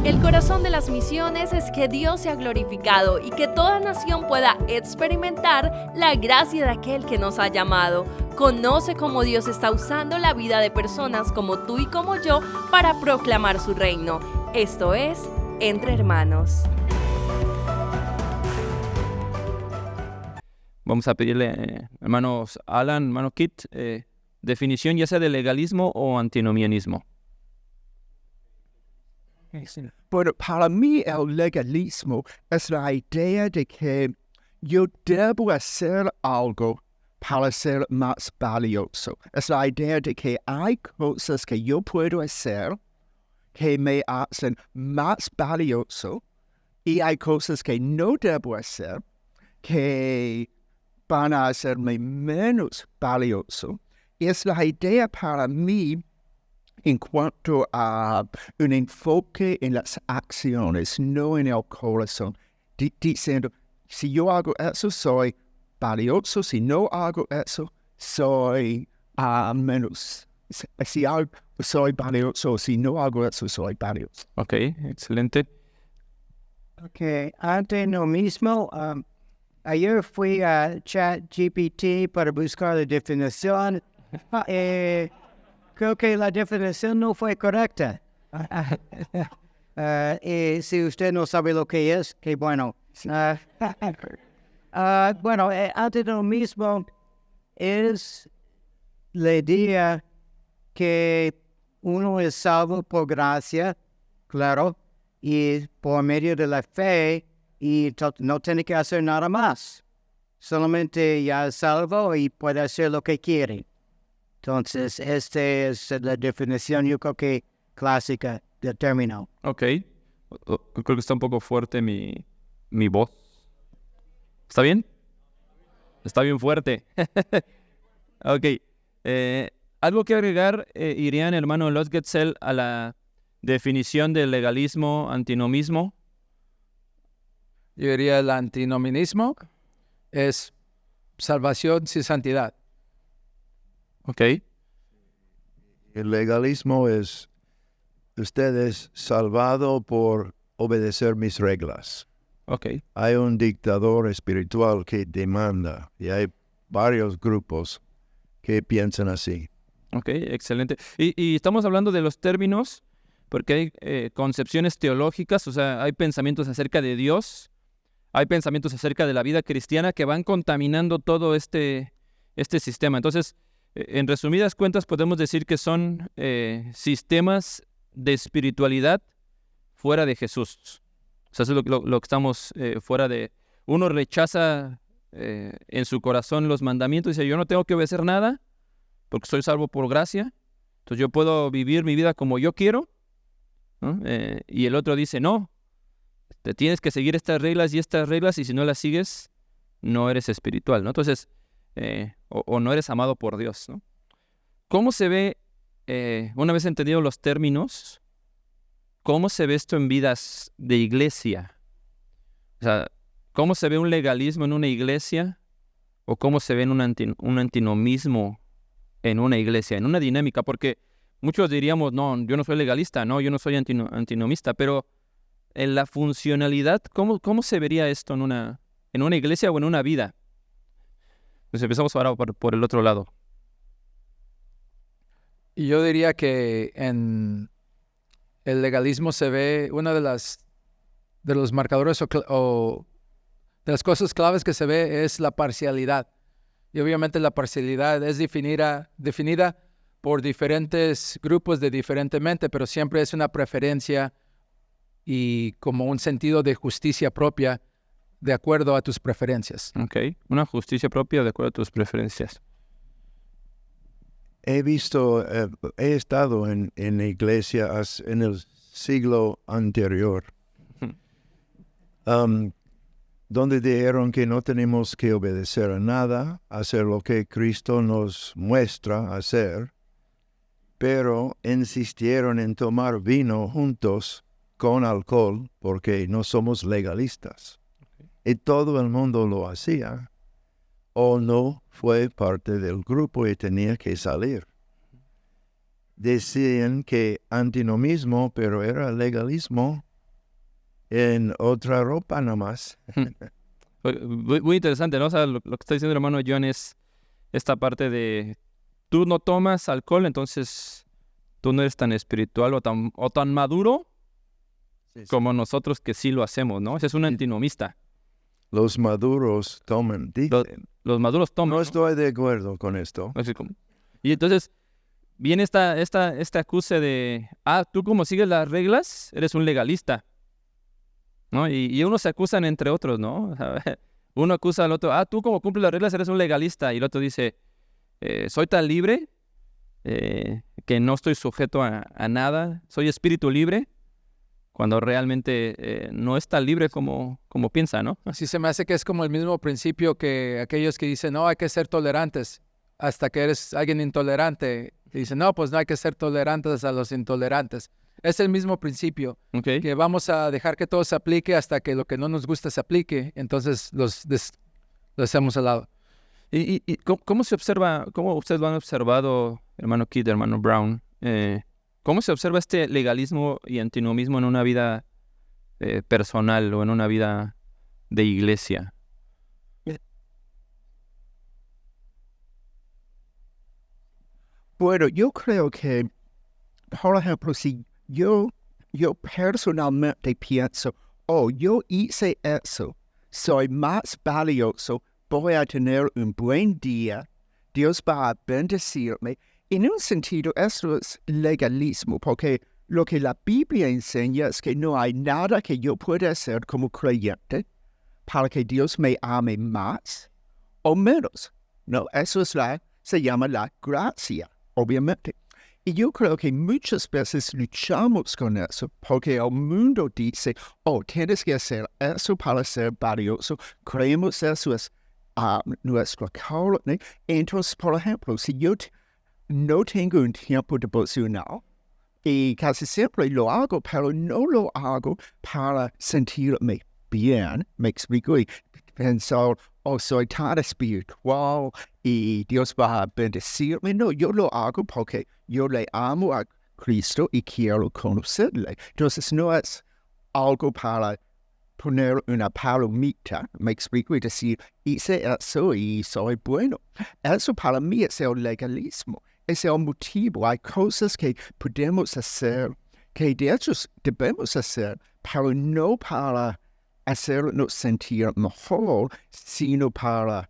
El corazón de las misiones es que Dios sea glorificado y que toda nación pueda experimentar la gracia de aquel que nos ha llamado. Conoce cómo Dios está usando la vida de personas como tú y como yo para proclamar su reino. Esto es Entre Hermanos. Vamos a pedirle, hermanos Alan, hermano Kit, definición ya sea de legalismo o antinomianismo. Bueno, para mí el legalismo es la idea de que yo debo hacer algo para ser más valioso. Es la idea de que hay cosas que yo puedo hacer que me hacen más valioso y hay cosas que no debo hacer que van a hacerme menos valioso. Y es la idea para mí en cuanto a un enfoque en las acciones, no en el corazón, diciendo, si yo hago eso, soy valioso, si no hago eso, soy menos. Si hago, soy valioso, si no hago eso, soy valioso. Ok, excelente. Ok, antinomianismo. Ayer fui a ChatGPT para buscar la definición. Creo que la definición no fue correcta. Y si usted no sabe lo que es, qué bueno. Bueno, antinomianismo es la idea que uno es salvo por gracia, claro, y por medio de la fe, y no tiene que hacer nada más. Solamente ya es salvo y puede hacer lo que quiere. Entonces, esta es la definición, yo creo que clásica del término. Ok. Creo que está un poco fuerte mi voz. ¿Está bien? Está bien fuerte. Ok. ¿Algo que agregar, Irian, hermano Losgetzel, a la definición del legalismo, antinomismo? Yo diría el antinomianismo es salvación sin santidad. Ok. El legalismo es, usted es salvado por obedecer mis reglas. Ok. Hay un dictador espiritual que demanda y hay varios grupos que piensan así. Ok, excelente. Y estamos hablando de los términos porque hay concepciones teológicas, o sea, hay pensamientos acerca de Dios, hay pensamientos acerca de la vida cristiana que van contaminando todo este sistema. Entonces, en resumidas cuentas, podemos decir que son sistemas de espiritualidad fuera de Jesús. O sea, eso es lo que estamos fuera de... Uno rechaza en su corazón los mandamientos y dice, yo no tengo que obedecer nada porque soy salvo por gracia. Entonces yo puedo vivir mi vida como yo quiero, ¿no? Y el otro dice, no, te tienes que seguir estas reglas y si no las sigues, no eres espiritual, ¿no? Entonces, o no eres amado por Dios, ¿no? ¿Cómo se ve, una vez entendidos los términos, cómo se ve esto en vidas de iglesia? O sea, ¿cómo se ve un legalismo en una iglesia o cómo se ve en un antinomismo en una iglesia, en una dinámica? Porque muchos diríamos, no, yo no soy legalista, no, yo no soy antinomista, pero en la funcionalidad, ¿cómo se vería esto en una iglesia o en una vida? Pues empezamos ahora por el otro lado. Y yo diría que en el legalismo se ve una de los marcadores o de las cosas claves que se ve es la parcialidad. Y obviamente la parcialidad es definida por diferentes grupos diferentemente, pero siempre es una preferencia y como un sentido de justicia propia de acuerdo a tus preferencias. Ok, una justicia propia de acuerdo a tus preferencias. He estado en iglesias en el siglo anterior, donde dijeron que no tenemos que obedecer a nada, hacer lo que Cristo nos muestra hacer, pero insistieron en tomar vino juntos con alcohol porque no somos legalistas. Y todo el mundo lo hacía, o no fue parte del grupo y tenía que salir. Decían que antinomismo, pero era legalismo en otra ropa nomás. Muy interesante, ¿no? O sea, lo que está diciendo el hermano John es esta parte de tú no tomas alcohol, entonces tú no eres tan espiritual o tan maduro como nosotros que sí lo hacemos, ¿no? Ese es un antinomista. Los maduros toman, dicen. Los maduros toman, No ¿no? estoy de acuerdo con esto. Así como- Y entonces viene este acuse de, tú como sigues las reglas, eres un legalista, ¿no? Y unos se acusan entre otros, ¿no? O sea, uno acusa al otro, tú como cumples las reglas, eres un legalista. Y el otro dice, soy tan libre que no estoy sujeto a nada, soy espíritu libre, cuando realmente no es tan libre como piensa, ¿no? Así se me hace que es como el mismo principio que aquellos que dicen, no, hay que ser tolerantes, hasta que eres alguien intolerante. Y dicen, no, pues no hay que ser tolerantes a los intolerantes. Es el mismo principio, ¿Ok? que vamos a dejar que todo se aplique hasta que lo que no nos gusta se aplique, entonces los hacemos al lado. ¿Y cómo se observa, cómo ustedes lo han observado, hermano Keith, hermano Brown? ¿Cómo se observa este legalismo y antinomismo en una vida personal o en una vida de iglesia? Bueno, yo creo que, por ejemplo, si yo personalmente pienso, yo hice eso, soy más valioso, voy a tener un buen día, Dios va a bendecirme. En un sentido, eso es legalismo, porque lo que la Biblia enseña es que no hay nada que yo pueda hacer como creyente para que Dios me ame más o menos. No, eso es se llama la gracia, obviamente. Y yo creo que muchas veces luchamos con eso, porque el mundo dice, tienes que hacer eso para ser valioso. Creemos eso es nuestra carne. Entonces, por ejemplo, si yo no tengo un tiempo devocional, y casi siempre lo hago, pero no lo hago para sentirme bien, me explico, y pensar, soy tan espiritual y Dios va a bendecirme. No, yo lo hago porque yo le amo a Cristo y quiero conocerle. Entonces no es algo para poner una palomita, me explico, y decir, hice eso y soy bueno. Eso para mí es el legalismo. Es el motivo. Hay cosas que podemos hacer, que de hecho debemos hacer, pero no para hacernos sentir mejor, sino para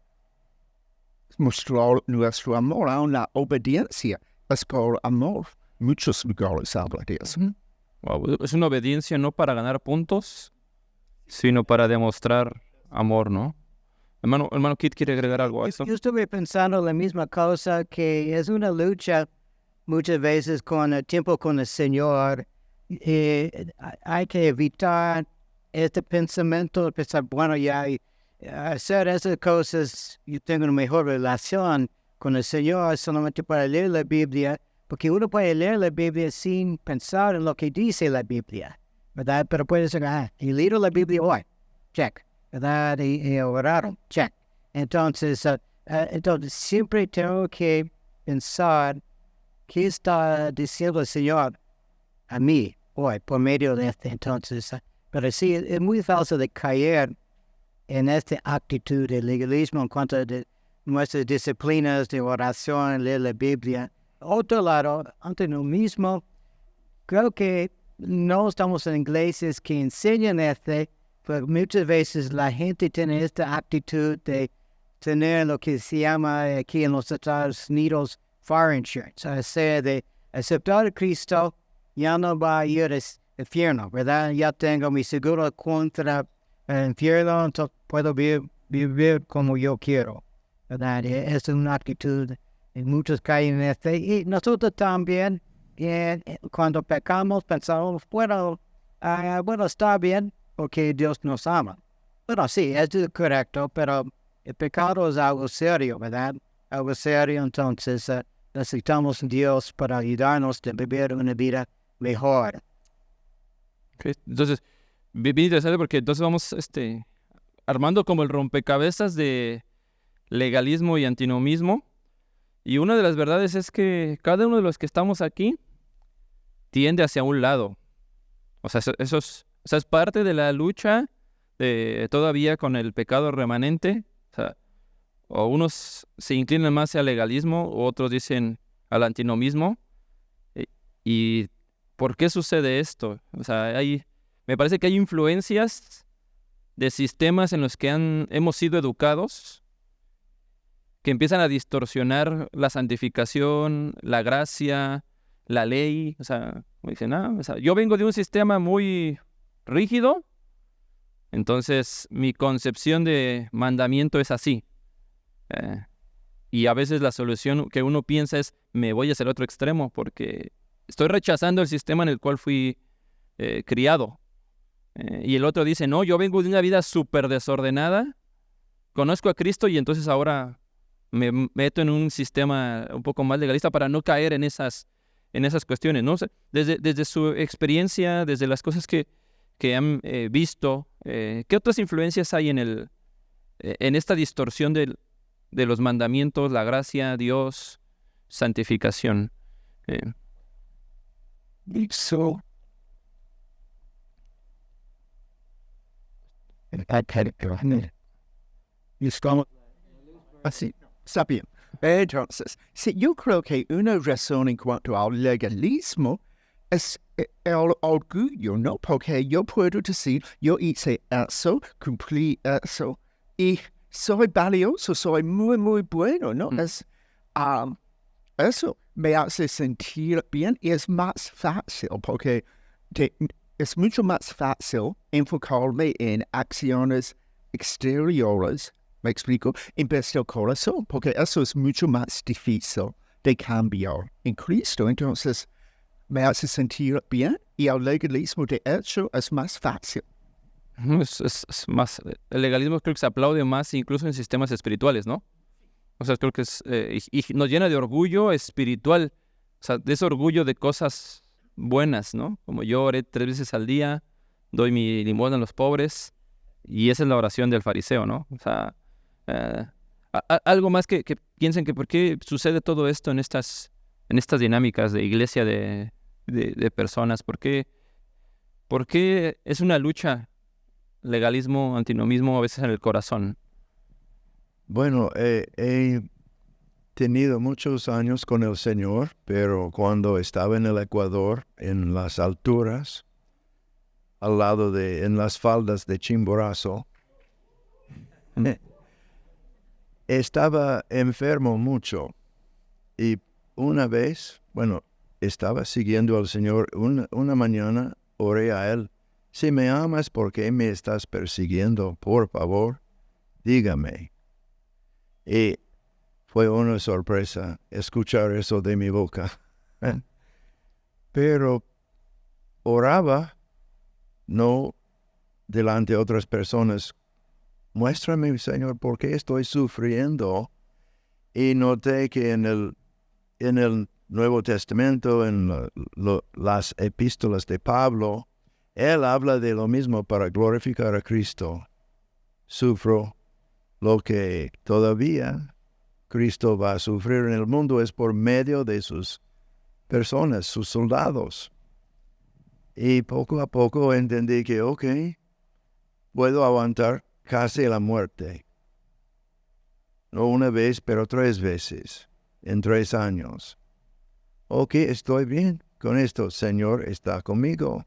mostrar nuestro amor a una obediencia. Es por amor. Muchos lugares hablan de eso. Wow, es una obediencia no para ganar puntos, sino para demostrar amor, ¿no? Hermano Kit, ¿quiere agregar algo a eso? Yo estuve pensando la misma cosa, que es una lucha muchas veces con el tiempo con el Señor. Hay que evitar este pensamiento, pensar, bueno, ya hacer esas cosas, yo tengo una mejor relación con el Señor solamente para leer la Biblia, porque uno puede leer la Biblia sin pensar en lo que dice la Biblia, ¿verdad? Pero puede ser, he leído la Biblia hoy, check, ¿verdad? Y oraron, check. Entonces, entonces, siempre tengo que pensar qué está diciendo el Señor a mí hoy por medio de este. Entonces, pero sí, es muy falso de caer en esta actitud de legalismo en cuanto a nuestras disciplinas de oración, leer la Biblia. Otro lado, ante lo mismo, creo que no estamos en iglesias que enseñan pero muchas veces la gente tiene esta actitud de tener lo que se llama aquí en los Estados Unidos fire insurance, o sea, de aceptar a Cristo, ya no va a ir al infierno, ¿verdad? Ya tengo mi seguro contra el infierno, entonces puedo vivir como yo quiero, ¿verdad? Es una actitud, y muchos caen en y nosotros también, cuando pecamos, pensamos, bueno, está bien, porque Dios nos ama. Bueno, sí, es correcto, pero el pecado es algo serio, ¿verdad? Algo serio, entonces necesitamos a Dios para ayudarnos a vivir una vida mejor. Okay. Entonces, bien interesante porque entonces vamos armando como el rompecabezas de legalismo y antinomismo. Y una de las verdades es que cada uno de los que estamos aquí tiende hacia un lado. O sea, eso es O sea, es parte de la lucha todavía con el pecado remanente. O sea, o unos se inclinan más al legalismo, o otros dicen al antinomismo. ¿Y por qué sucede esto? O sea, me parece que hay influencias de sistemas en los que hemos sido educados que empiezan a distorsionar la santificación, la gracia, la ley. O sea, como dicen, o sea, yo vengo de un sistema muy rígido, entonces mi concepción de mandamiento es así. Y a veces la solución que uno piensa es, me voy hacia el otro extremo porque estoy rechazando el sistema en el cual fui criado. Y el otro dice, no, yo vengo de una vida súper desordenada, conozco a Cristo y entonces ahora me meto en un sistema un poco más legalista para no caer en esas cuestiones, ¿no? O sea, desde su experiencia, desde las cosas que han visto, ¿qué otras influencias hay en esta distorsión de los mandamientos, la gracia, Dios, santificación? So, así, está bien. Entonces, sí, yo creo que una razón en cuanto al legalismo es el orgullo, ¿no? Porque yo puedo decir, yo hice eso, cumplí eso, y soy valioso, soy muy, muy bueno, ¿no? Eso me hace sentir bien y es más fácil, porque es mucho más fácil enfocarme en acciones exteriores, me explico, en vez del corazón, porque eso es mucho más difícil de cambiar en Cristo. Entonces, me hace sentir bien y el legalismo, de hecho, es más fácil. Es más, el legalismo creo que se aplaude más incluso en sistemas espirituales, ¿no? O sea, creo que y nos llena de orgullo espiritual, o sea, de ese orgullo de cosas buenas, ¿no? Como yo oré 3 veces al día, doy mi limosna a los pobres, y esa es la oración del fariseo, ¿no? O sea, algo más que piensen que por qué sucede todo esto en estas dinámicas de iglesia de personas, ¿por qué es una lucha legalismo, antinomismo a veces en el corazón? Bueno, he tenido muchos años con el Señor, pero cuando estaba en el Ecuador, en las alturas, en las faldas de Chimborazo, estaba enfermo mucho. Y una vez, estaba siguiendo al Señor, una mañana oré a Él, si me amas, ¿por qué me estás persiguiendo? Por favor, dígame. Y fue una sorpresa escuchar eso de mi boca. Pero oraba, no delante de otras personas. Muéstrame, Señor, por qué estoy sufriendo. Y noté que en el Nuevo Testamento, en las epístolas de Pablo, él habla de lo mismo para glorificar a Cristo. Sufro lo que todavía Cristo va a sufrir en el mundo es por medio de sus personas, sus soldados. Y poco a poco entendí que, puedo aguantar casi la muerte. No una vez, pero 3 veces, en 3 años. Estoy bien con esto, Señor está conmigo.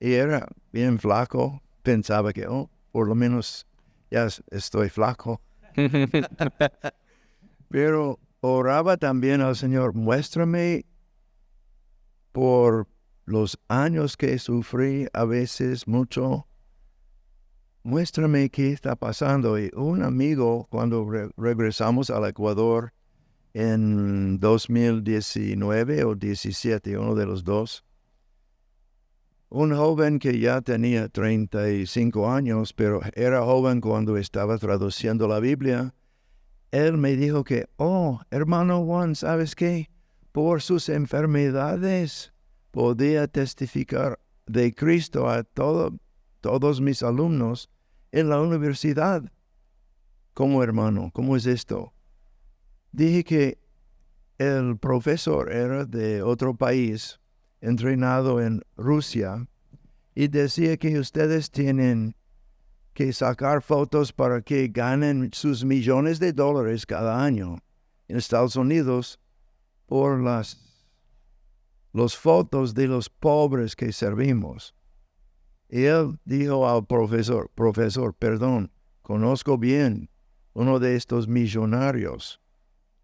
Y era bien flaco, pensaba que, por lo menos ya estoy flaco. Pero oraba también al Señor, muéstrame por los años que sufrí, a veces mucho, muéstrame qué está pasando. Y un amigo, cuando regresamos al Ecuador en 2019 o 17, uno de los dos, un joven que ya tenía 35 años, pero era joven cuando estaba traduciendo la Biblia, él me dijo que, hermano Juan, ¿sabes qué? Por sus enfermedades podía testificar de Cristo a todos mis alumnos en la universidad. ¿Cómo, hermano? ¿Cómo es esto? Dije que el profesor era de otro país, entrenado en Rusia, y decía que ustedes tienen que sacar fotos para que ganen sus millones de dólares cada año en Estados Unidos por las fotos de los pobres que servimos. Y él dijo al profesor, perdón, conozco bien uno de estos millonarios.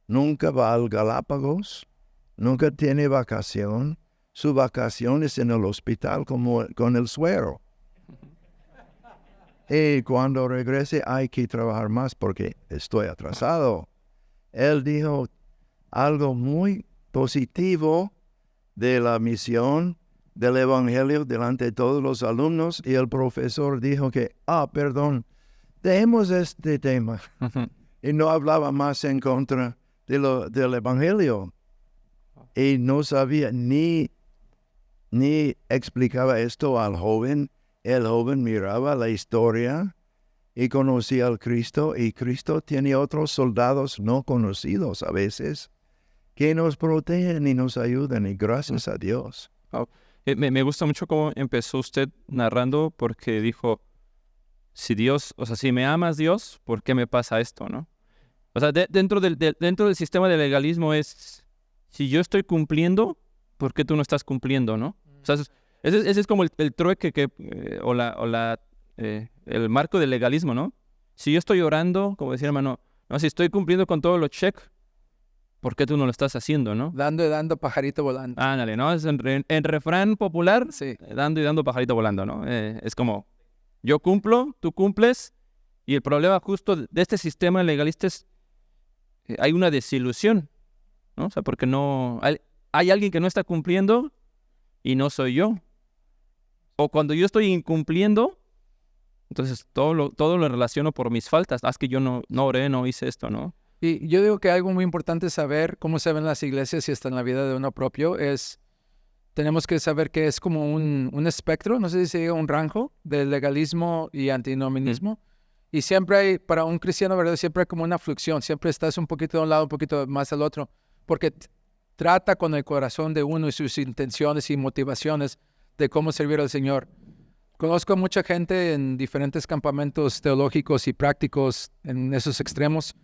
Nunca va al Galápagos, nunca tiene vacación. Su vacación es en el hospital con el suero. Y cuando regrese hay que trabajar más porque estoy atrasado. Él dijo algo muy positivo de la misión del Evangelio delante de todos los alumnos y el profesor dijo que, perdón, dejemos este tema. Y no hablaba más en contra del Evangelio. Y no sabía ni explicaba esto al joven. El joven miraba la historia y conocía al Cristo, y Cristo tiene otros soldados no conocidos a veces que nos protegen y nos ayudan, y gracias a Dios. Me gusta mucho cómo empezó usted narrando, porque dijo, si me amas Dios, ¿por qué me pasa esto, no? O sea, dentro del sistema del legalismo es, si yo estoy cumpliendo, ¿por qué tú no estás cumpliendo, no? O sea, ese es como el trueque el marco del legalismo, ¿no? Si yo estoy orando, como decía hermano, no, si estoy cumpliendo con todos los check, ¿por qué tú no lo estás haciendo, no? Dando y dando, pajarito volando. Ándale, ¿no? Es en refrán popular, Sí. dando y dando, pajarito volando, ¿no? Es como, yo cumplo, tú cumples, y el problema justo de este sistema legalista es, hay una desilusión, ¿no? O sea, porque hay alguien que no está cumpliendo y no soy yo. O cuando yo estoy incumpliendo, entonces todo lo relaciono por mis faltas. Es que yo no oré, no hice esto, ¿no? Y yo digo que algo muy importante saber cómo se ven las iglesias y hasta en la vida de uno propio es, tenemos que saber que es como un espectro, no sé si se diga un rango de legalismo y antinomianismo. Y siempre hay, para un cristiano, ¿verdad? Siempre hay como una fluctuación, siempre estás un poquito de un lado, un poquito más al otro, porque trata con el corazón de uno y sus intenciones y motivaciones de cómo servir al Señor. Conozco a mucha gente en diferentes campamentos teológicos y prácticos en esos extremos,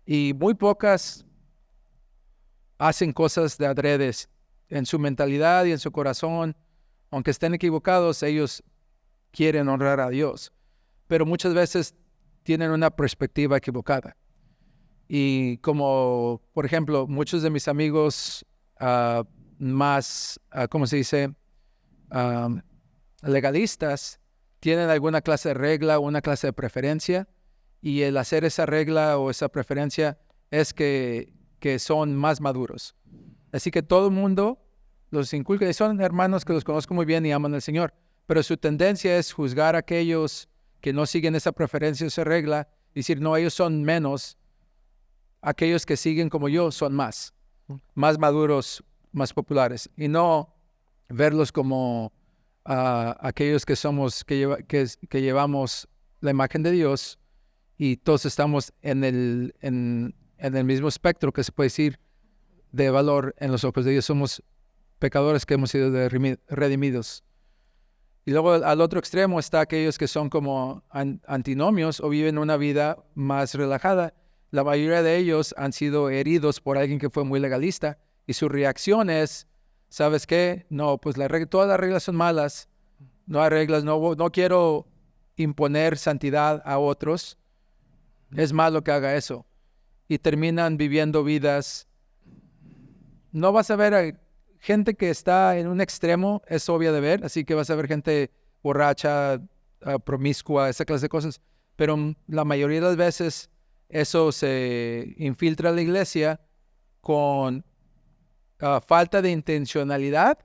y muy pocas hacen cosas de adredes en su mentalidad y en su corazón. Aunque estén equivocados, ellos quieren honrar a Dios, pero muchas veces tienen una perspectiva equivocada. Y como, por ejemplo, muchos de mis amigos más, ¿cómo se dice? Legalistas, tienen alguna clase de regla o una clase de preferencia, y el hacer esa regla o esa preferencia es que son más maduros. Así que todo el mundo los inculca, y son hermanos que los conozco muy bien y aman al Señor, pero su tendencia es juzgar a aquellos que no siguen esa preferencia o esa regla, y decir, no, ellos son menos, aquellos que siguen como yo son más maduros, más populares, y no verlos como aquellos que llevamos la imagen de Dios, y todos estamos en el mismo espectro, que se puede decir, de valor en los ojos de Dios. Somos pecadores que hemos sido redimidos. Y luego al otro extremo está aquellos que son como antinomios o viven una vida más relajada. La mayoría de ellos han sido heridos por alguien que fue muy legalista, y su reacción es, ¿sabes qué? No, pues todas las reglas son malas, no hay reglas, no quiero imponer santidad a otros, es malo que haga eso. Y terminan viviendo vidas. No vas a ver gente que está en un extremo, es obvia de ver, así que vas a ver gente borracha, promiscua, esa clase de cosas, pero la mayoría de las veces eso se infiltra en la iglesia con falta de intencionalidad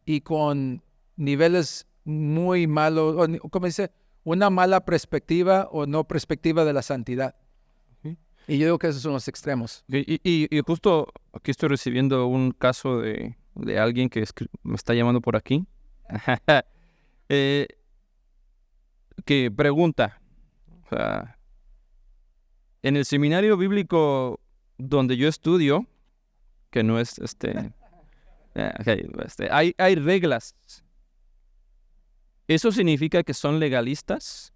y con niveles muy malos, o como dice, una mala perspectiva o no perspectiva de la santidad. Y yo digo que esos son los extremos. Y justo aquí estoy recibiendo un caso de alguien que me está llamando por aquí, que pregunta, o sea, en el seminario bíblico donde yo estudio, que no es hay reglas. ¿eso significa que son legalistas?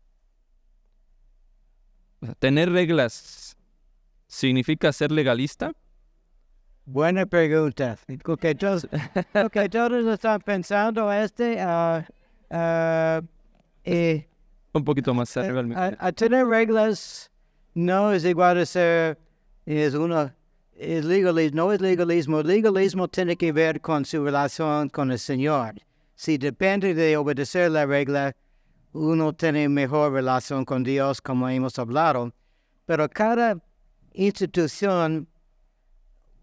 O sea, ¿tener reglas significa ser legalista? Buena pregunta. Porque todos están pensando Un poquito más arriba del micrófono. a tener reglas no es igual a ser, es legalismo, no es legalismo. Legalismo tiene que ver con su relación con el Señor. Si depende de obedecer la regla, uno tiene mejor relación con Dios, como hemos hablado. Pero cada institución,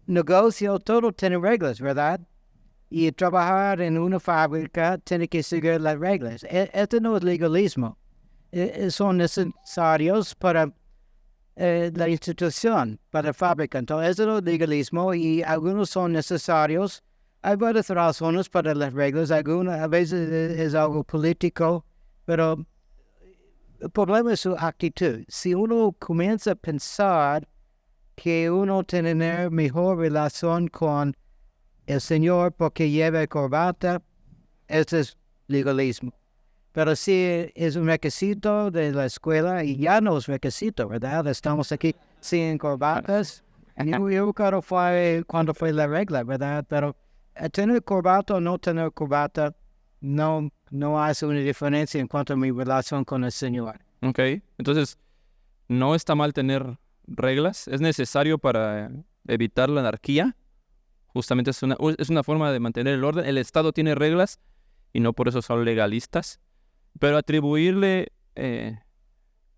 negocio, todo tiene reglas, ¿verdad? Y trabajar en una fábrica tiene que seguir las reglas. Esto no es legalismo. Son necesarios para la institución, para la fábrica. Entonces, eso no es legalismo y algunos son necesarios. Hay varias razones para las reglas. A veces es algo político, pero el problema es su actitud. Si uno comienza a pensar que uno tiene mejor relación con el Señor porque lleva corbata, eso es legalismo. Pero si es un requisito de la escuela, y ya no es requisito, ¿verdad? Estamos aquí sin corbatas. Yo creo fue cuando fue la regla, ¿verdad? Pero tener corbata o no tener corbata no hace una diferencia en cuanto a mi relación con el Señor. Ok, entonces, ¿no está mal tener reglas? ¿Es necesario para evitar la anarquía? Justamente es una forma de mantener el orden. El Estado tiene reglas y no por eso son legalistas. Pero atribuirle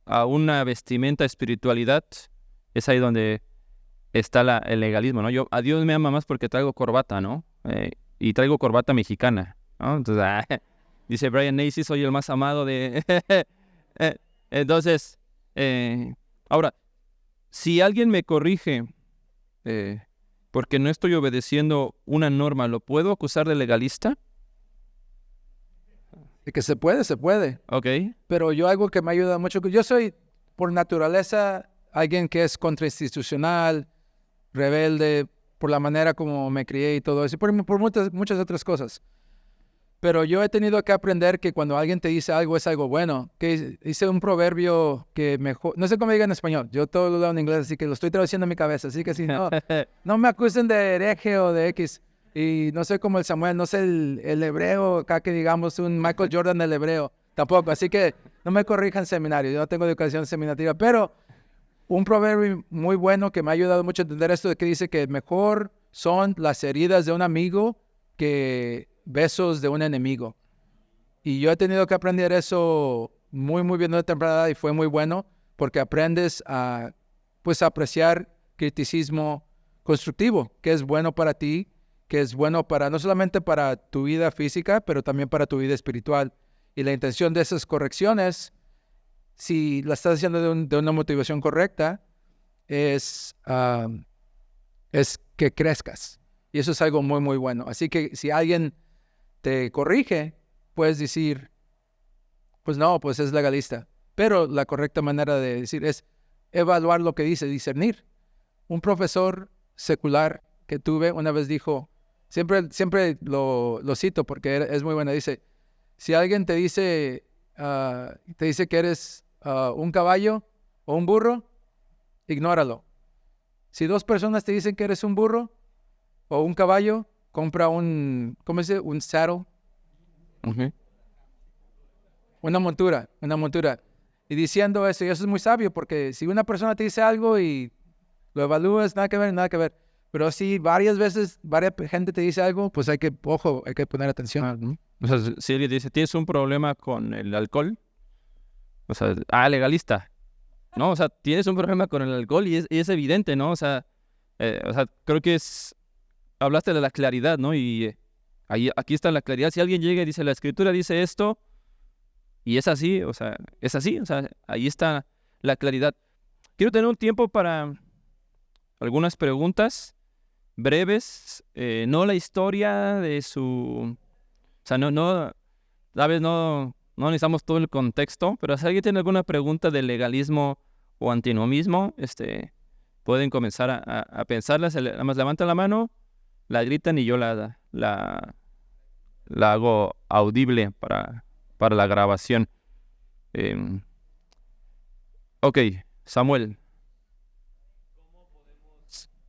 a una vestimenta espiritualidad es ahí donde está el legalismo, ¿no? A Dios me ama más porque traigo corbata, ¿no? Y traigo corbata mexicana, ¿no? Entonces, dice Brian Nacy, soy el más amado de... Entonces, ahora, si alguien me corrige porque no estoy obedeciendo una norma, ¿lo puedo acusar de legalista? De que se puede. Ok. Pero yo algo que me ayuda mucho, yo soy por naturaleza alguien que es contrainstitucional, rebelde, por la manera como me crié y todo eso, y por muchas otras cosas. Pero yo he tenido que aprender que cuando alguien te dice algo es algo bueno. Que hice un proverbio que mejor, no sé cómo diga en español, yo todo lo leo en inglés, así que lo estoy traduciendo en mi cabeza, así que si no me acusen de hereje o de X. Y no soy como el Samuel, no sé el hebreo, acá que digamos un Michael Jordan del hebreo, tampoco. Así que no me corrijan en seminario, yo no tengo educación seminativa, pero un proverbio muy bueno que me ha ayudado mucho a entender esto, de que dice que mejor son las heridas de un amigo que besos de un enemigo. Y yo he tenido que aprender eso muy bien de temprana y fue muy bueno porque aprendes a apreciar criticismo constructivo, que es bueno para ti, que es bueno para no solamente para tu vida física, pero también para tu vida espiritual. Y la intención de esas correcciones, si la estás haciendo de una motivación correcta, es que crezcas. Y eso es algo muy bueno. Así que si alguien te corrige, puedes decir, pues no, pues es legalista. Pero la correcta manera de decir es evaluar lo que dice, discernir. Un profesor secular que tuve una vez dijo, siempre lo cito porque es muy buena, dice, si alguien te dice que eres un caballo o un burro, ignóralo. Si dos personas te dicen que eres un burro o un caballo, compra un saddle. Uh-huh. Una montura. Y diciendo eso, y eso es muy sabio, porque si una persona te dice algo y lo evalúas, nada que ver. Pero si varias veces, varias gente te dice algo, pues hay que poner atención. O sea, si alguien dice, ¿tienes un problema con el alcohol? O sea, legalista. No, o sea, tienes un problema con el alcohol y es evidente, ¿no? O sea, creo que hablaste de la claridad, ¿no? Y aquí está la claridad. Si alguien llega y dice, la Escritura dice esto, y es así, o sea, ahí está la claridad. Quiero tener un tiempo para algunas preguntas breves, no la historia de su... O sea, tal vez no necesitamos todo el contexto, pero si alguien tiene alguna pregunta de legalismo o antinomismo, pueden comenzar a pensarlas. Nada más levantan la mano, la gritan y yo la hago audible para para la grabación. Ok, Samuel.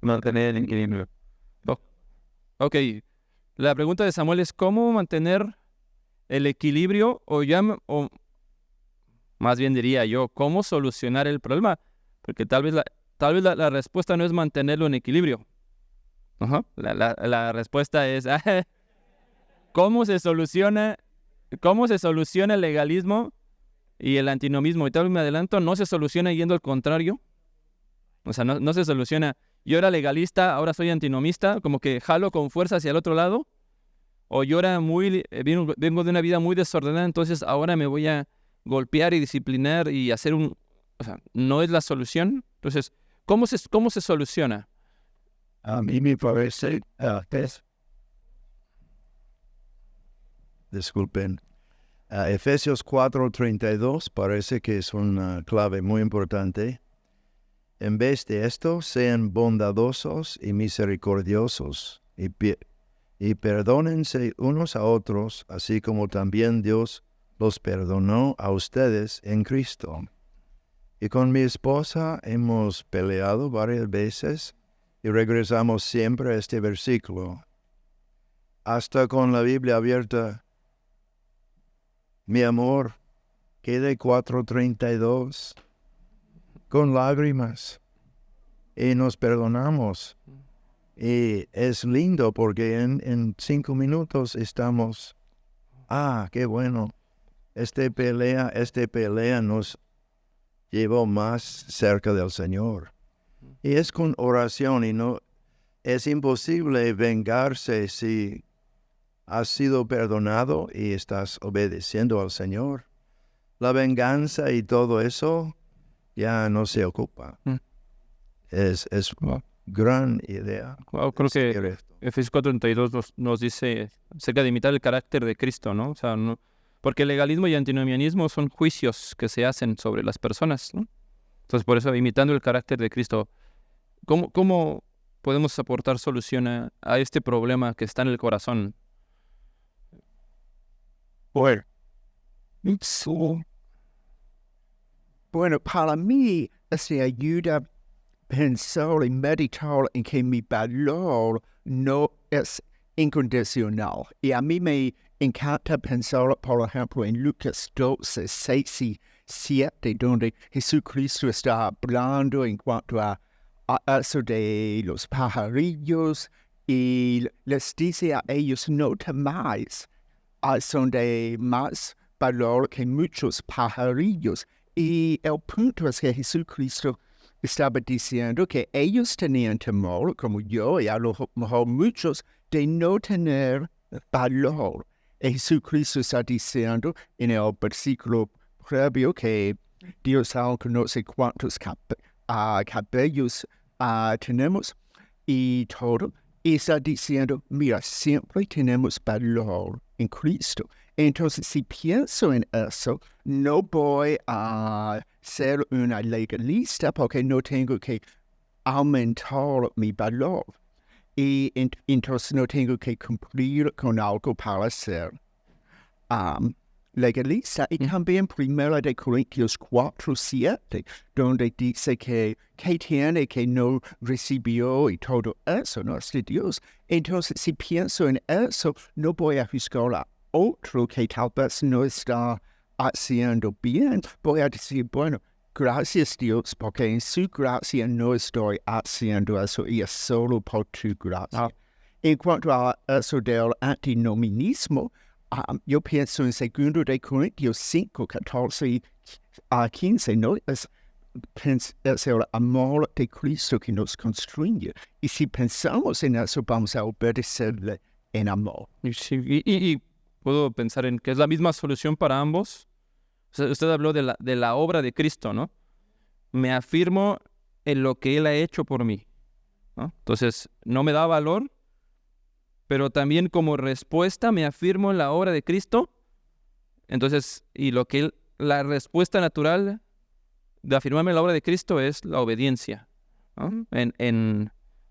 Mantener el equilibrio. Ok, la pregunta de Samuel es ¿cómo mantener el equilibrio o más bien diría yo, cómo solucionar el problema? Porque tal vez la respuesta no es mantenerlo en equilibrio. Ajá. La respuesta es ¿cómo se soluciona el legalismo y el antinomismo? Y tal vez me adelanto, no se soluciona yendo al contrario. O sea, no se soluciona. Yo era legalista, ahora soy antinomista, como que jalo con fuerza hacia el otro lado. O yo era vengo de una vida muy desordenada, entonces ahora me voy a golpear y disciplinar y hacer o sea, no es la solución. Entonces, ¿cómo se soluciona? A mí me parece, disculpen, Efesios 4:32 parece que es una clave muy importante. En vez de esto, sean bondadosos y misericordiosos y perdónense unos a otros, así como también Dios los perdonó a ustedes en Cristo. Y con mi esposa hemos peleado varias veces y regresamos siempre a este versículo. Hasta con la Biblia abierta, mi amor, quede 4:32, con lágrimas, y nos perdonamos. Y es lindo porque en 5 minutos estamos, qué bueno, esta pelea nos llevó más cerca del Señor. Y es con oración y no, es imposible vengarse si has sido perdonado y estás obedeciendo al Señor. La venganza y todo eso ya no se ocupa. Es gran idea. Wow, creo que Efesios 4:32 nos dice acerca de imitar el carácter de Cristo, ¿no? O sea, porque el legalismo y antinomianismo son juicios que se hacen sobre las personas, ¿no? Entonces, por eso, imitando el carácter de Cristo, ¿cómo podemos aportar solución a este problema que está en el corazón? Bueno, para mí, se ayuda a pensar y meditar en que mi valor no es incondicional. Y a mí me encanta pensar, por ejemplo, en Lucas 12, 6 y 7, donde Jesucristo está hablando en cuanto a eso de los pajarillos y les dice a ellos, no temáis, son de más valor que muchos pajarillos. Y el punto es que Jesucristo estaba diciendo que ellos tenían temor, como yo y a lo mejor muchos, de no tener valor. Y Jesucristo está diciendo en el versículo previo que Dios aún no sé cuántos cabellos tenemos y todo. Y está diciendo, mira, siempre tenemos valor en Cristo. Entonces, si pienso en eso, no voy a ser una legalista porque no tengo que aumentar mi valor. Y entonces no tengo que cumplir con algo para ser legalista. Y también 1 Corintios 4:7, donde dice que tiene que no recibió y todo eso, no es de Dios. Entonces, si pienso en eso, no voy a juzgar a otro que tal vez no está haciendo bien. Voy a decir, bueno, gracias Dios, porque en su gracia no estoy haciendo eso y es solo por tu gracia. En cuanto a eso del antinomianismo, yo pienso en 2 Corintios 5, 14 a 15, ¿no? Es el amor de Cristo que nos construye. Y si pensamos en eso, vamos a obedecerle en amor. Sí, y puedo pensar en que es la misma solución para ambos. O sea, usted habló de la obra de Cristo, ¿no? Me afirmo en lo que Él ha hecho por mí, ¿no? Entonces, no me da valor, pero también como respuesta me afirmo en la obra de Cristo. Entonces, la respuesta natural de afirmarme en la obra de Cristo es la obediencia, ¿no?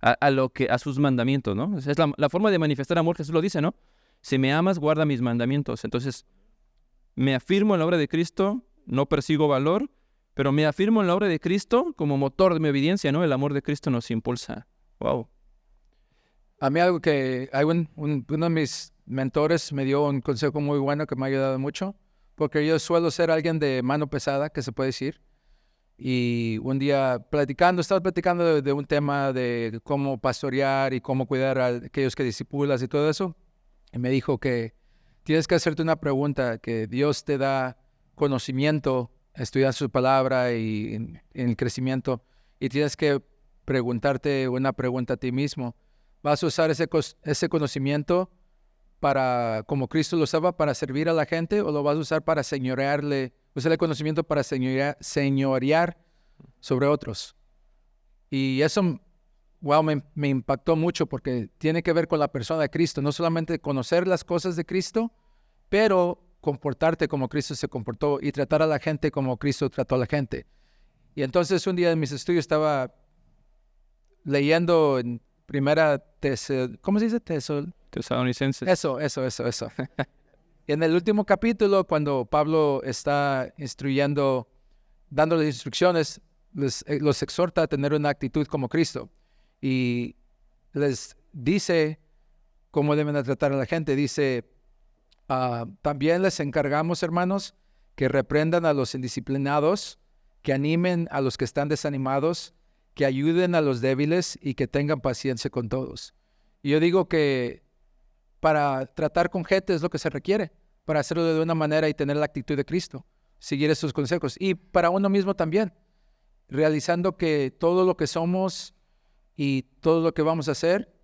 A sus mandamientos, ¿no? Es la forma de manifestar amor. Jesús lo dice, ¿no? Si me amas, guarda mis mandamientos. Entonces, me afirmo en la obra de Cristo, no persigo valor, pero me afirmo en la obra de Cristo como motor de mi obediencia, ¿no? El amor de Cristo nos impulsa. Wow. A mí algo que uno de mis mentores me dio un consejo muy bueno que me ha ayudado mucho, porque yo suelo ser alguien de mano pesada, que se puede decir. Y un día estaba platicando de un tema de cómo pastorear y cómo cuidar a aquellos que discipulas y todo eso. Y me dijo que tienes que hacerte una pregunta, que Dios te da conocimiento, estudiar su palabra y en el crecimiento, y tienes que preguntarte una pregunta a ti mismo. ¿Vas a usar ese conocimiento para, como Cristo lo usaba, para servir a la gente, o lo vas a usar para usar el conocimiento para señorear sobre otros? Y eso, wow, me impactó mucho, porque tiene que ver con la persona de Cristo, no solamente conocer las cosas de Cristo, pero comportarte como Cristo se comportó y tratar a la gente como Cristo trató a la gente. Y entonces un día en mis estudios estaba leyendo en ¿cómo se dice? Tesalonicenses. Eso. Y en el último capítulo, cuando Pablo está dándoles instrucciones, los exhorta a tener una actitud como Cristo. Y les dice cómo deben tratar a la gente. Dice, también les encargamos, hermanos, que reprendan a los indisciplinados, que animen a los que están desanimados, que ayuden a los débiles y que tengan paciencia con todos. Y yo digo que para tratar con gente es lo que se requiere, para hacerlo de una manera y tener la actitud de Cristo, seguir esos consejos. Y para uno mismo también, realizando que todo lo que somos y todo lo que vamos a hacer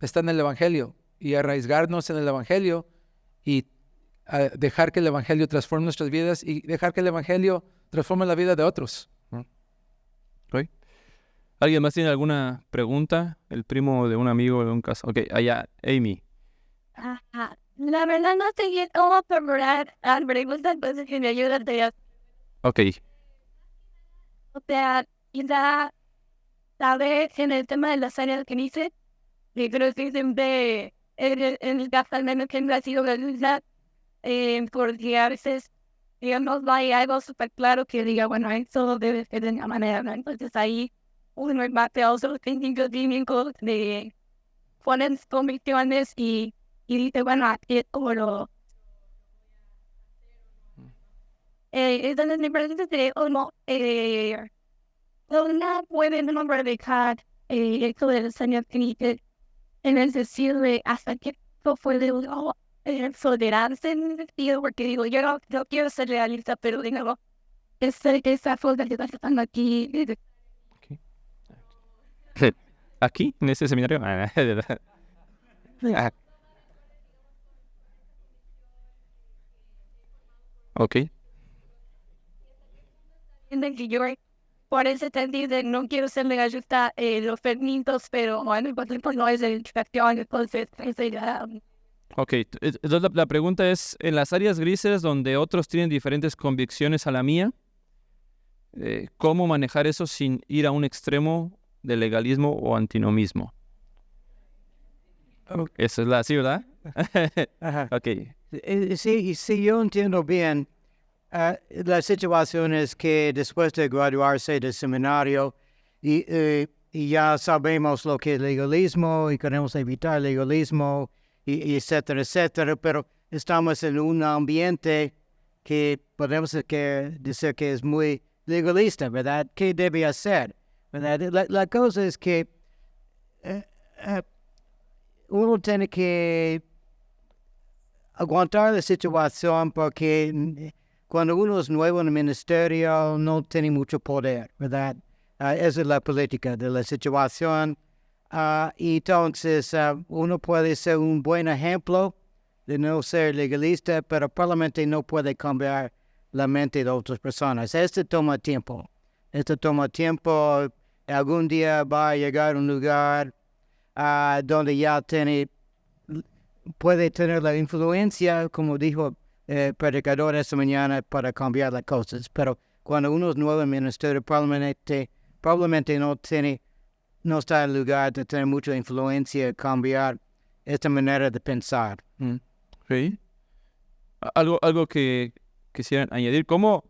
está en el Evangelio, y arraigarnos en el Evangelio y dejar que el Evangelio transforme nuestras vidas y dejar que el Evangelio transforme la vida de otros. ¿Okay? ¿Alguien más tiene alguna pregunta? El primo de un amigo de un caso. Ok, allá, Amy. Ajá. La verdad no sé cómo formular las preguntas, entonces que me ayudan a Ok, o sea, quizá saber en el tema de las áreas que dice, y creo que siempre en el caso al menos siempre ha sido la lucha, porque a veces, digamos, no hay algo súper claro que diga, bueno, eso debe ser de una manera, ¿no? Entonces ahí uno en base a otros técnicos bíblicos de ponen convicciones y dice, bueno, aquí es como lo... entonces me parece que uno no puede no dejar esto del Señor Cristo en el decir de hasta que esto puede uno tolerarse en el sentido, porque digo, yo no quiero ser realista, pero digo, esa cosa que está pasando aquí... ¿aquí? ¿En ese seminario? Ok. En que yo por ese sentido no quiero ser legalista los permisos, pero bueno, por ejemplo, no es de infracción, entonces Ok, entonces la pregunta es, en las áreas grises donde otros tienen diferentes convicciones a la mía, ¿cómo manejar eso sin ir a un extremo de legalismo o antinomismo? Esa es la, ¿sí, verdad? Ajá. Ok, Sí, yo entiendo bien. La situación es que después de graduarse del seminario y ya sabemos lo que es legalismo y queremos evitar legalismo y etcétera, etcétera, pero estamos en un ambiente que podemos decir que es muy legalista, ¿verdad? ¿Qué debe hacer? ¿Verdad? La cosa es que uno tiene que aguantar la situación porque cuando uno es nuevo en el ministerio no tiene mucho poder, ¿verdad? Esa es la política de la situación. Y entonces uno puede ser un buen ejemplo de no ser legalista, pero probablemente no puede cambiar la mente de otras personas. Esto toma tiempo. Algún día va a llegar a un lugar donde ya puede tener la influencia, como dijo el predicador esta mañana, para cambiar las cosas. Pero cuando uno es nuevo en el ministerio, probablemente no está en el lugar de tener mucha influencia, cambiar esta manera de pensar. sí. Algo que quisieran añadir. ¿Cómo,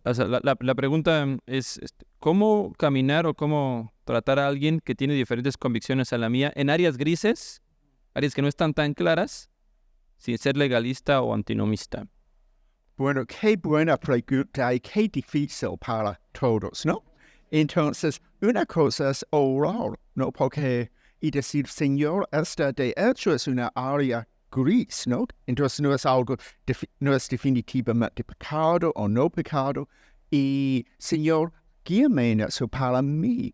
o sea, la pregunta es, ¿cómo caminar o cómo tratar a alguien que tiene diferentes convicciones a la mía en áreas grises, áreas que no están tan claras, sin ser legalista o antinomista? Bueno, qué buena pregunta y qué difícil para todos, ¿no? Entonces, una cosa es orar, ¿no? Porque, y decir, Señor, esta de hecho es una área gris, ¿no? Entonces no es algo, no es definitivamente pecado o no pecado. Y, Señor, guíame en eso para mí.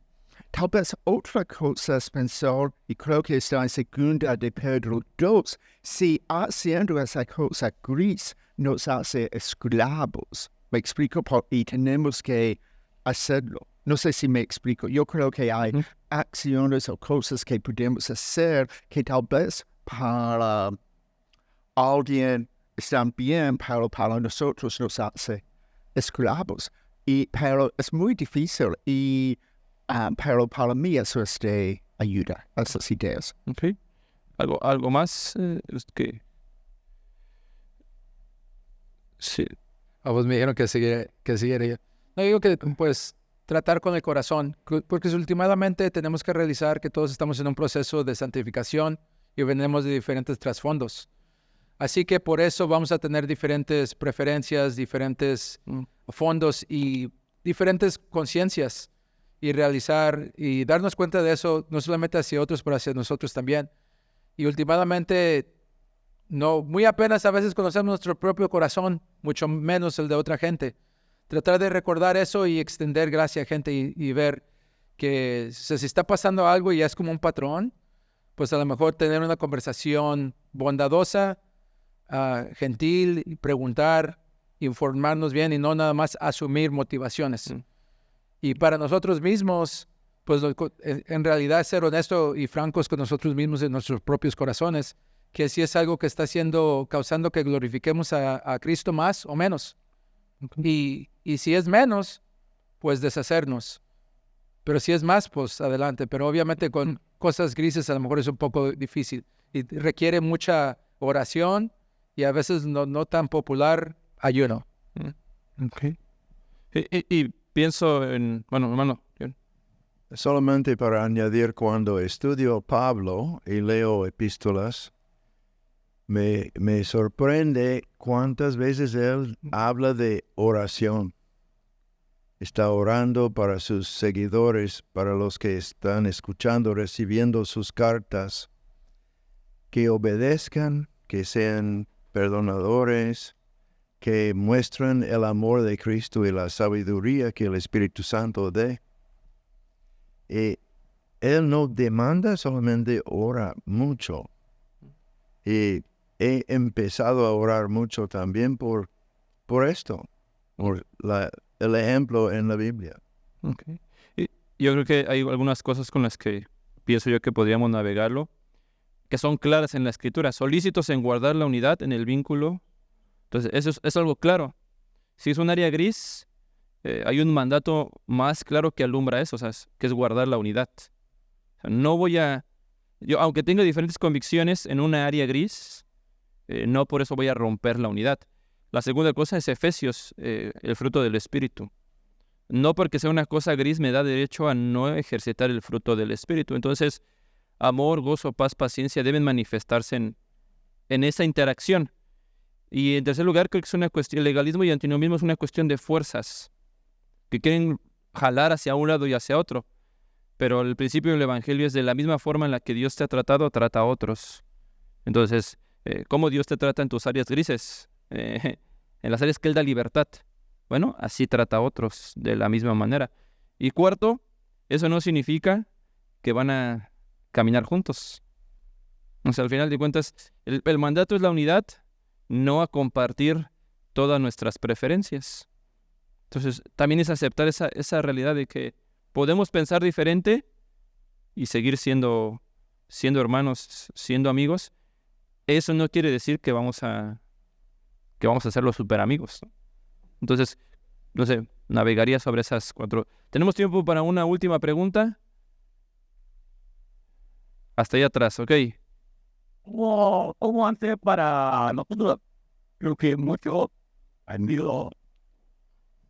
Tal vez otra cosa es pensar, y creo que está en segunda de Pedro 2, si haciendo esa cosa gris nos hace esclavos. Me explico, y tenemos que hacerlo. No sé si me explico. Yo creo que hay acciones o cosas que podemos hacer que tal vez para alguien están bien, pero para nosotros nos hace esclavos. Pero es muy difícil pero para mí eso es de ayuda, esas ideas. Okay. ¿Algo más? Sí. Pues me dijeron que siguiera yo. No, digo que pues tratar con el corazón, porque últimamente tenemos que realizar que todos estamos en un proceso de santificación y venimos de diferentes trasfondos. Así que por eso vamos a tener diferentes preferencias, diferentes fondos y diferentes conciencias, y realizar y darnos cuenta de eso, no solamente hacia otros, pero hacia nosotros también. Y últimamente, no, muy apenas a veces conocemos nuestro propio corazón, mucho menos el de otra gente. Tratar de recordar eso y extender gracia a gente y ver que si está pasando algo y ya es como un patrón, pues a lo mejor tener una conversación bondadosa, gentil, y preguntar, informarnos bien y no nada más asumir motivaciones. Y para nosotros mismos, pues en realidad ser honesto y francos con nosotros mismos en nuestros propios corazones, que si es algo que está causando que glorifiquemos a Cristo más o menos. Y si es menos, pues deshacernos. Pero si es más, pues adelante. Pero obviamente con cosas grises a lo mejor es un poco difícil. Y requiere mucha oración y a veces no tan popular ayuno. Okay. Y pienso en... Bueno, hermano. Solamente para añadir, cuando estudio Pablo y leo epístolas, me sorprende cuántas veces él habla de oración. Está orando para sus seguidores, para los que están escuchando, recibiendo sus cartas, que obedezcan, que sean perdonadores, que muestren el amor de Cristo y la sabiduría que el Espíritu Santo dé. Él no demanda, solamente ora mucho. Y he empezado a orar mucho también por esto, por el ejemplo en la Biblia. Okay. Y yo creo que hay algunas cosas con las que pienso yo que podríamos navegarlo, que son claras en la Escritura, solícitos en guardar la unidad en el vínculo. Entonces, eso es algo claro. Si es un área gris, hay un mandato más claro que alumbra eso, o sea, que es guardar la unidad. O sea, no voy a... Yo, aunque tenga diferentes convicciones en una área gris, no por eso voy a romper la unidad. La segunda cosa es Efesios, el fruto del Espíritu. No porque sea una cosa gris me da derecho a no ejercitar el fruto del Espíritu. Entonces, amor, gozo, paz, paciencia deben manifestarse en esa interacción. Y en tercer lugar, creo que es una cuestión, el legalismo y antinomismo es una cuestión de fuerzas que quieren jalar hacia un lado y hacia otro. Pero el principio del Evangelio es de la misma forma en la que Dios te ha tratado, trata a otros. Entonces, ¿cómo Dios te trata en tus áreas grises? En las áreas que Él da libertad. Bueno, así trata a otros de la misma manera. Y cuarto, eso no significa que van a caminar juntos. O sea, al final de cuentas, el mandato es la unidad, no a compartir todas nuestras preferencias. Entonces, también es aceptar esa realidad de que podemos pensar diferente y seguir siendo hermanos, siendo amigos. Eso no quiere decir que vamos a ser los super amigos, ¿no? Entonces, no sé, navegaría sobre esas 4. ¿Tenemos tiempo para una última pregunta? Hasta allá atrás, ok. ¿Cómo hacer para nosotros? Creo que muchos digo,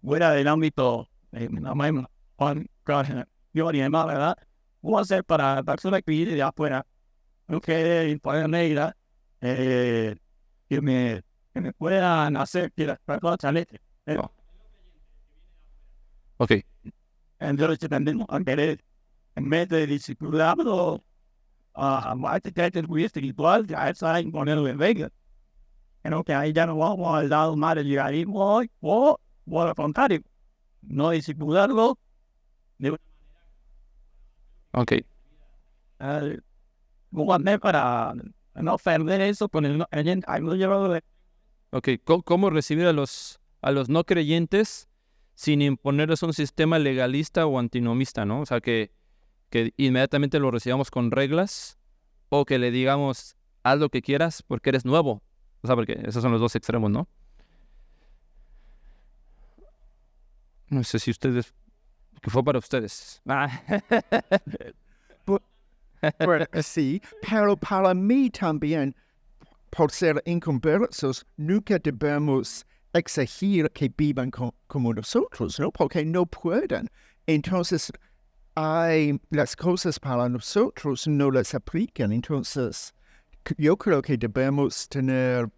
fuera del ámbito de Juan y demás, ¿verdad? ¿Cómo hacer para personas que vienen de afuera? Que puedan ir, que me puedan hacer que las personas chaleten. Ok. Entonces tendemos a querer, en vez de discipulado, más que el cuidado espiritual, ya está en ponerlo en regla. Creo que ahí ya no vamos al lado más del legalismo o al contrario, no discipularlo de Ok. para no perder eso con el llevado de Ok. ¿Cómo recibir a los no creyentes sin imponerles un sistema legalista o antinomista, ¿no? O sea, que inmediatamente lo recibamos con reglas o que le digamos, haz lo que quieras porque eres nuevo. O sea, porque esos son los dos extremos, ¿no? No sé si ustedes... ¿Qué fue para ustedes? Bueno, sí, pero para mí también, por ser inconversos, nunca debemos exigir que vivan como nosotros, ¿no? Porque no pueden. Entonces, las cosas para nosotros no las aplican. Entonces, yo creo que debemos tener,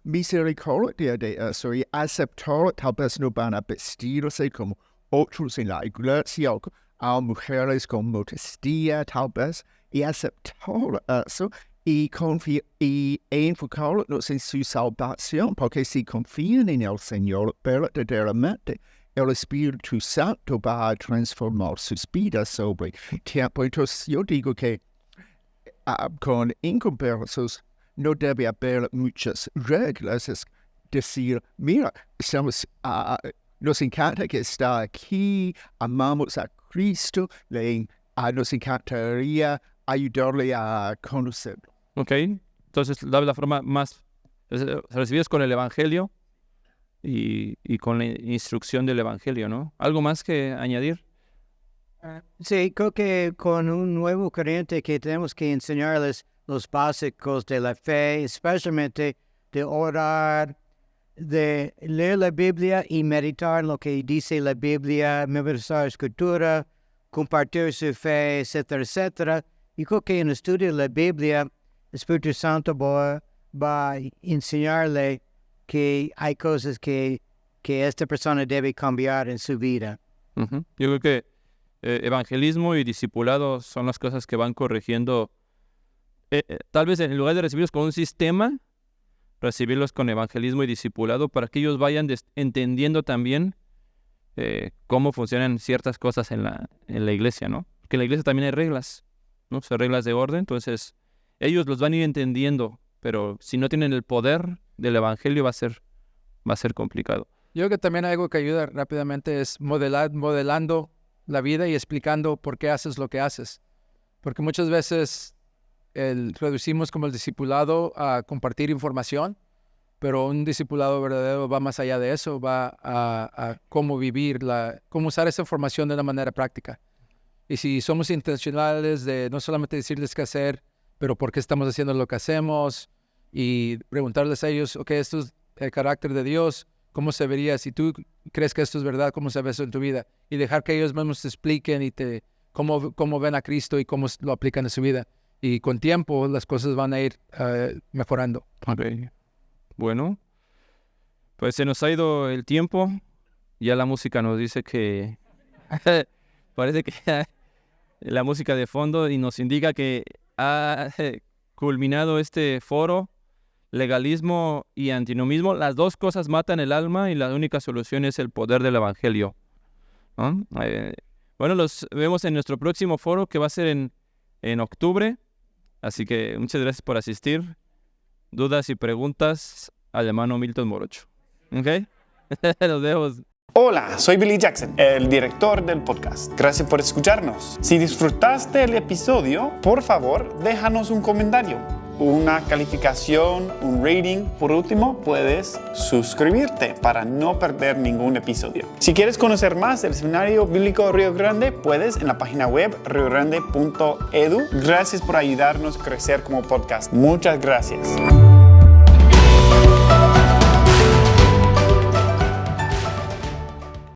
misericordia de eso y aceptar, tal vez no van a vestirse como otros en la iglesia o a mujeres con modestia, tal vez, y aceptar eso y enfocarnos en su salvación, porque si confían en el Señor verdaderamente, el Espíritu Santo va a transformar sus vidas sobre tiempo. Entonces yo digo que con inconversos no debe haber muchas reglas, es decir, mira, nos encanta que está aquí, amamos a Cristo, nos encantaría ayudarle a conocerlo. Ok. Entonces, la forma más... recibes con el Evangelio y con la instrucción del Evangelio, ¿no? ¿Algo más que añadir? Sí, creo que con un nuevo creyente que tenemos que enseñarles los básicos de la fe, especialmente de orar, de leer la Biblia y meditar lo que dice la Biblia, memorizar escritura, compartir su fe, etcétera, etcétera. Y creo que en el estudio de la Biblia, el Espíritu Santo va a enseñarle que hay cosas que esta persona debe cambiar en su vida. Uh-huh. Yo creo que evangelismo y discipulado son las cosas que van corrigiendo. Tal vez en lugar de recibirlos con un sistema, recibirlos con evangelismo y discipulado para que ellos vayan entendiendo también cómo funcionan ciertas cosas en la iglesia, ¿no? Que en la iglesia también hay reglas, ¿no? O sea, reglas de orden, entonces ellos los van a ir entendiendo, pero si no tienen el poder del evangelio va a ser complicado. Yo creo que también algo que ayuda rápidamente es modelando la vida y explicando por qué haces lo que haces. Porque muchas veces reducimos como el discipulado a compartir información, pero un discipulado verdadero va más allá de eso, va a cómo vivir, cómo usar esa información de una manera práctica. Y si somos intencionales de no solamente decirles qué hacer, pero por qué estamos haciendo lo que hacemos, y preguntarles a ellos, ok, esto es el carácter de Dios, ¿cómo se vería? Si tú crees que esto es verdad, ¿cómo se ve eso en tu vida? Y dejar que ellos mismos te expliquen y cómo ven a Cristo y cómo lo aplican en su vida. Y con tiempo las cosas van a ir mejorando. Okay. Bueno, pues se nos ha ido el tiempo. Ya la música nos dice que... parece que la música de fondo y nos indica que ha culminado este foro. Legalismo y antinomismo, las dos cosas matan el alma y la única solución es el poder del evangelio, ¿no? Bueno, los vemos en nuestro próximo foro que va a ser en octubre, así que muchas gracias por asistir. Dudas y preguntas al hermano Milton Morocho. ¿Ok? Nos vemos. Hola, soy Billy Jackson, el director del podcast. Gracias por escucharnos. Si disfrutaste el episodio, por favor, déjanos un comentario, una calificación, un rating. Por último, puedes suscribirte para no perder ningún episodio. Si quieres conocer más del Seminario Bíblico Río Grande, puedes en la página web riogrande.edu. Gracias por ayudarnos a crecer como podcast. Muchas gracias.